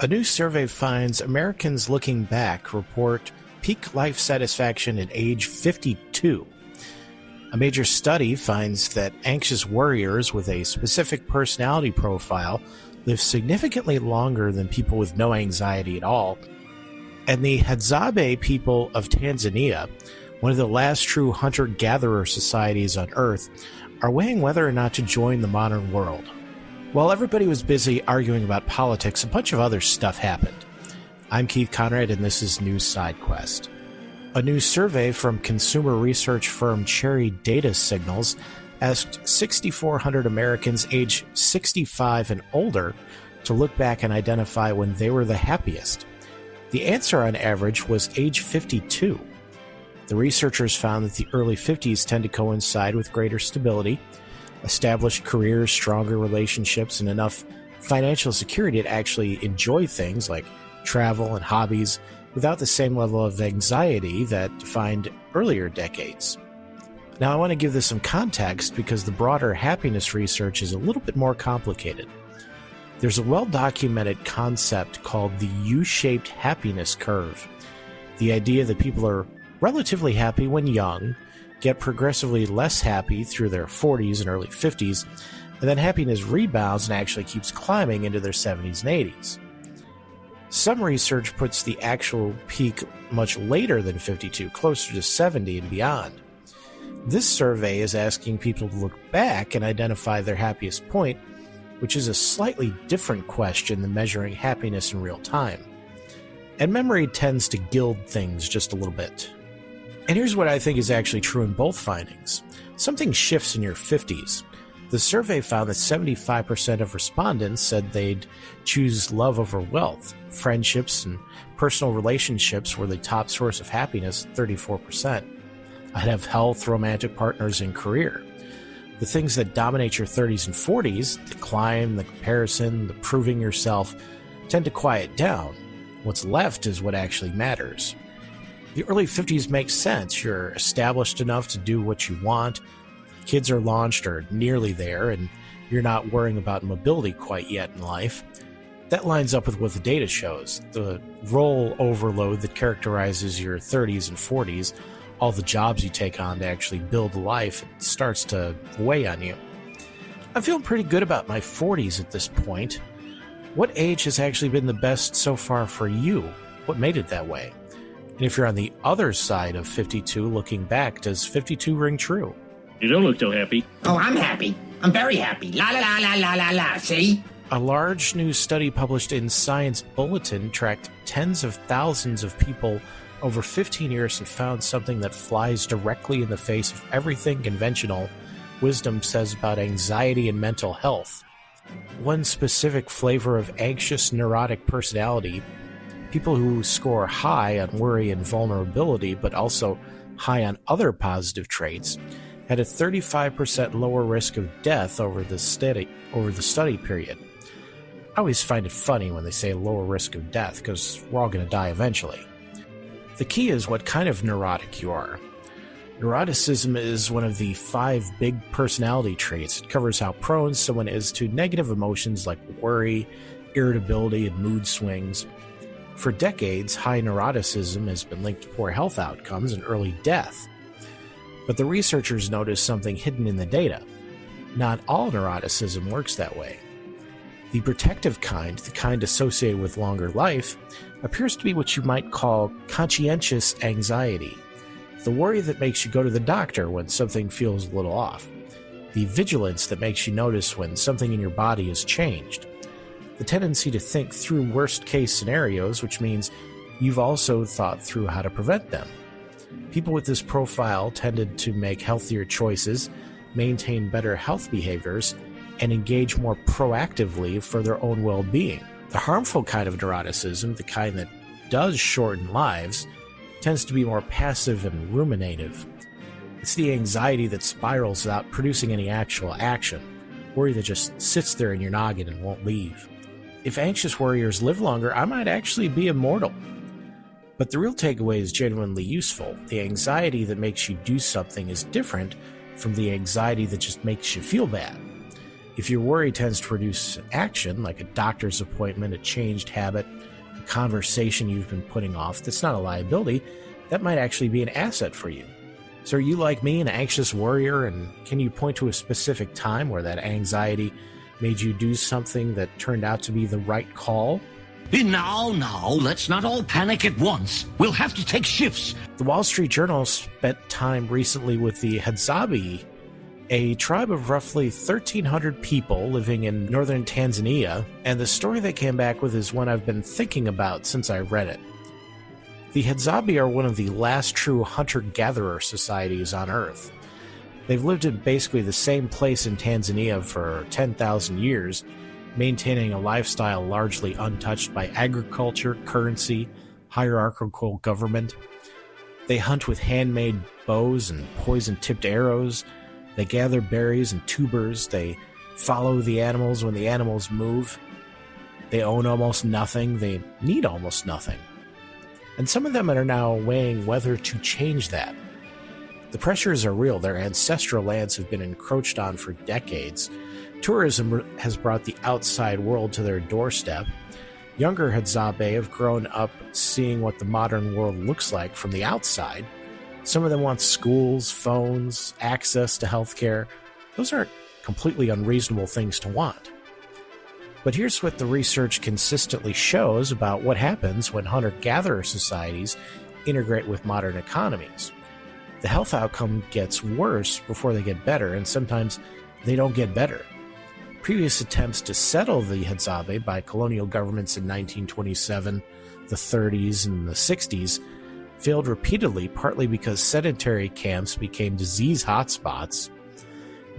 A new survey finds Americans looking back report peak life satisfaction at age 52. A major study finds that anxious worriers with a specific personality profile live significantly longer than people with no anxiety at all. And the Hadzabe people of Tanzania, one of the last true hunter-gatherer societies on Earth, are weighing whether or not to join the modern world. While everybody was busy arguing about politics, a bunch of other stuff happened. I'm Keith Conrad, and this is News Side Quest. A new survey from consumer research firm Cherry Data Signals asked 6,400 Americans aged 65 and older to look back and identify when they were the happiest. The answer on average was age 52. The researchers found that the early 50s tend to coincide with greater stability, established careers, stronger relationships, and enough financial security to actually enjoy things like travel and hobbies without the same level of anxiety that defined earlier decades. Now, I want to give this some context because the broader happiness research is a little bit more complicated. There's a well-documented concept called the U-shaped happiness curve. The idea that people are relatively happy when young, get progressively less happy through their 40s and early 50s, and then happiness rebounds and actually keeps climbing into their 70s and 80s. Some research puts the actual peak much later than 52, closer to 70 and beyond. This survey is asking people to look back and identify their happiest point, which is a slightly different question than measuring happiness in real time. And memory tends to gild things just a little bit. And here's what I think is actually true in both findings. Something shifts in your 50s. The survey found that 75% of respondents said they'd choose love over wealth. Friendships and personal relationships were the top source of happiness, 34%. Ahead of health, romantic partners, and career. The things that dominate your 30s and 40s, the climb, the comparison, the proving yourself, tend to quiet down. What's left is what actually matters. The early 50s makes sense. You're established enough to do what you want. Kids are launched or nearly there, and you're not worrying about mobility quite yet in life. That lines up with what the data shows. The role overload that characterizes your 30s and 40s, all the jobs you take on to actually build a life, it starts to weigh on you. I'm feeling pretty good about my 40s at this point. What age has actually been the best so far for you? What made it that way? And if you're on the other side of 52 looking back, does 52 ring true? You don't look so happy. Oh, I'm happy. I'm very happy. La la la la la la la, see? A large new study published in Science Bulletin tracked tens of thousands of people over 15 years and found something that flies directly in the face of everything conventional wisdom says about anxiety and mental health. One specific flavor of anxious neurotic personality, people who score high on worry and vulnerability, but also high on other positive traits, had a 35% lower risk of death over the study period. I always find it funny when they say lower risk of death, because we're all going to die eventually. The key is what kind of neurotic you are. Neuroticism is one of the 5 big personality traits. It covers how prone someone is to negative emotions like worry, irritability, and mood swings. For decades, high neuroticism has been linked to poor health outcomes and early death. But the researchers noticed something hidden in the data. Not all neuroticism works that way. The protective kind, the kind associated with longer life, appears to be what you might call conscientious anxiety. The worry that makes you go to the doctor when something feels a little off. The vigilance that makes you notice when something in your body has changed. The tendency to think through worst-case scenarios, which means you've also thought through how to prevent them. People with this profile tended to make healthier choices, maintain better health behaviors, and engage more proactively for their own well-being. The harmful kind of neuroticism, the kind that does shorten lives, tends to be more passive and ruminative. It's the anxiety that spirals without producing any actual action, worry that just sits there in your noggin and won't leave. If anxious worriers live longer, I might actually be immortal. But the real takeaway is genuinely useful. The anxiety that makes you do something is different from the anxiety that just makes you feel bad. If your worry tends to produce action, like a doctor's appointment, a changed habit, a conversation you've been putting off, that's not a liability. That might actually be an asset for you. So are you like me, an anxious worrier, and can you point to a specific time where that anxiety made you do something that turned out to be the right call? Now, let's not all panic at once. We'll have to take shifts. The Wall Street Journal spent time recently with the Hadzabe, a tribe of roughly 1,300 people living in northern Tanzania, and the story they came back with is one I've been thinking about since I read it. The Hadzabe are one of the last true hunter-gatherer societies on Earth. They've lived in basically the same place in Tanzania for 10,000 years, maintaining a lifestyle largely untouched by agriculture, currency, hierarchical government. They hunt with handmade bows and poison-tipped arrows. They gather berries and tubers. They follow the animals when the animals move. They own almost nothing. They need almost nothing. And some of them are now weighing whether to change that. The pressures are real. Their ancestral lands have been encroached on for decades. Tourism has brought the outside world to their doorstep. Younger Hadzabe have grown up seeing what the modern world looks like from the outside. Some of them want schools, phones, access to healthcare. Those aren't completely unreasonable things to want. But here's what the research consistently shows about what happens when hunter-gatherer societies integrate with modern economies. The health outcome gets worse before they get better, and sometimes they don't get better. Previous attempts to settle the Hadzabe by colonial governments in 1927, the 30s, and the 60s failed repeatedly, partly because sedentary camps became disease hotspots.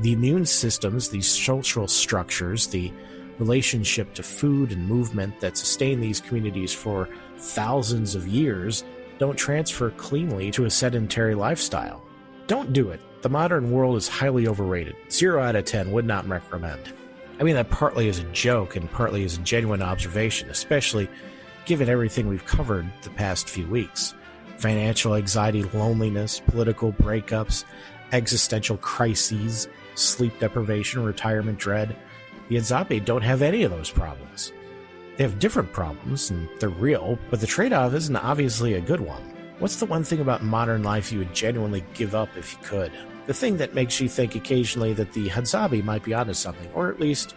The immune systems, the social structures, the relationship to food and movement that sustain these communities for thousands of years don't transfer cleanly to a sedentary lifestyle. Don't do it. The modern world is highly overrated. 0 out of 10 would not recommend. I mean that partly as a joke and partly as a genuine observation, especially given everything we've covered the past few weeks. Financial anxiety, loneliness, political breakups, existential crises, sleep deprivation, retirement dread. The Hadzabe don't have any of those problems. They have different problems, and they're real, but the trade-off isn't obviously a good one. What's the one thing about modern life you would genuinely give up if you could? The thing that makes you think occasionally that the Hadzabe might be onto something, or at least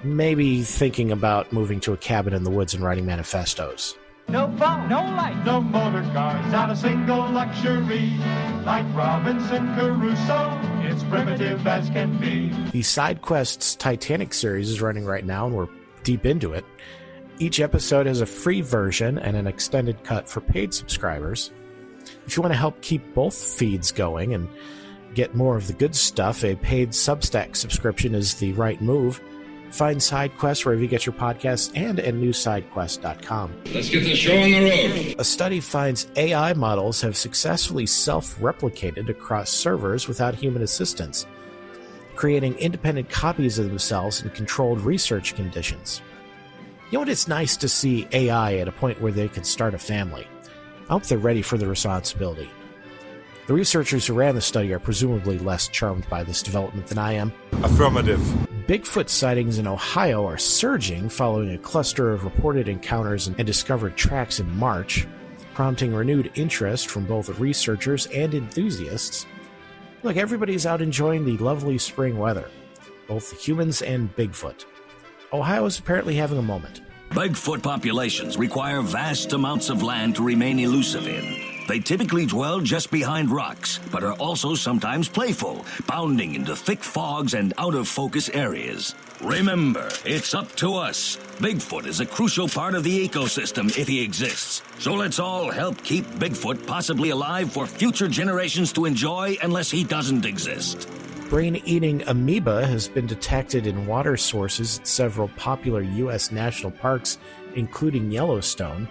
maybe thinking about moving to a cabin in the woods and writing manifestos. No phone, no light, no motor cars, not a single luxury. Like Robinson Crusoe, it's primitive as can be. The Side Quests Titanic series is running right now, and we're deep into it. Each episode has a free version and an extended cut for paid subscribers. If you want to help keep both feeds going and get more of the good stuff, a paid Substack subscription is the right move. Find SideQuest wherever you get your podcasts and at newsidequest.com. Let's get the show on the road. A study finds AI models have successfully self-replicated across servers without human assistance, creating independent copies of themselves in controlled research conditions. You know what? It's nice to see AI at a point where they can start a family. I hope they're ready for the responsibility. The researchers who ran the study are presumably less charmed by this development than I am. Affirmative. Bigfoot sightings in Ohio are surging following a cluster of reported encounters and discovered tracks in March, prompting renewed interest from both researchers and enthusiasts. Look, everybody's out enjoying the lovely spring weather, both humans and Bigfoot. Ohio is apparently having a moment. Bigfoot populations require vast amounts of land to remain elusive in. They typically dwell just behind rocks, but are also sometimes playful, bounding into thick fogs and out-of-focus areas. Remember, it's up to us. Bigfoot is a crucial part of the ecosystem if he exists. So let's all help keep Bigfoot possibly alive for future generations to enjoy unless he doesn't exist. Brain-eating amoeba has been detected in water sources at several popular U.S. national parks, including Yellowstone.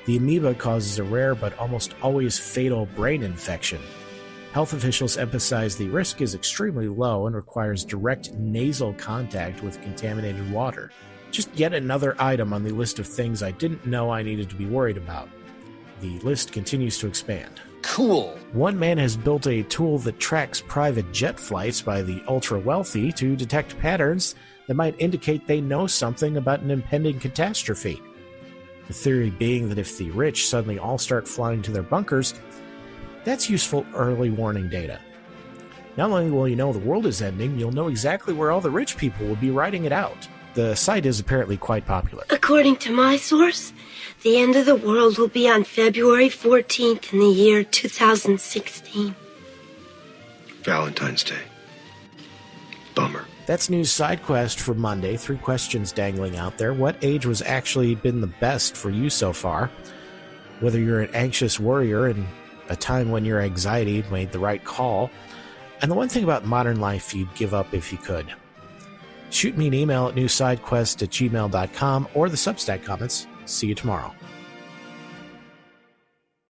The amoeba causes a rare but almost always fatal brain infection. Health officials emphasize the risk is extremely low and requires direct nasal contact with contaminated water. Just yet another item on the list of things I didn't know I needed to be worried about. The list continues to expand. cool. One man has built a tool that tracks private jet flights by the ultra-wealthy to detect patterns that might indicate they know something about an impending catastrophe. The theory being that if the rich suddenly all start flying to their bunkers, that's useful early warning data. Not only will you know the world is ending, you'll know exactly where all the rich people will be riding it out. The site is apparently quite popular. According to my source, the end of the world will be on February 14th in the year 2016. Valentine's Day. Bummer. That's News Side Quest for Monday. 3 questions dangling out there. What age was actually been the best for you so far? Whether you're an anxious worrier in a time when your anxiety made the right call. And the one thing about modern life you'd give up if you could. Shoot me an email at newsidequest@gmail.com or the Substack comments. See you tomorrow.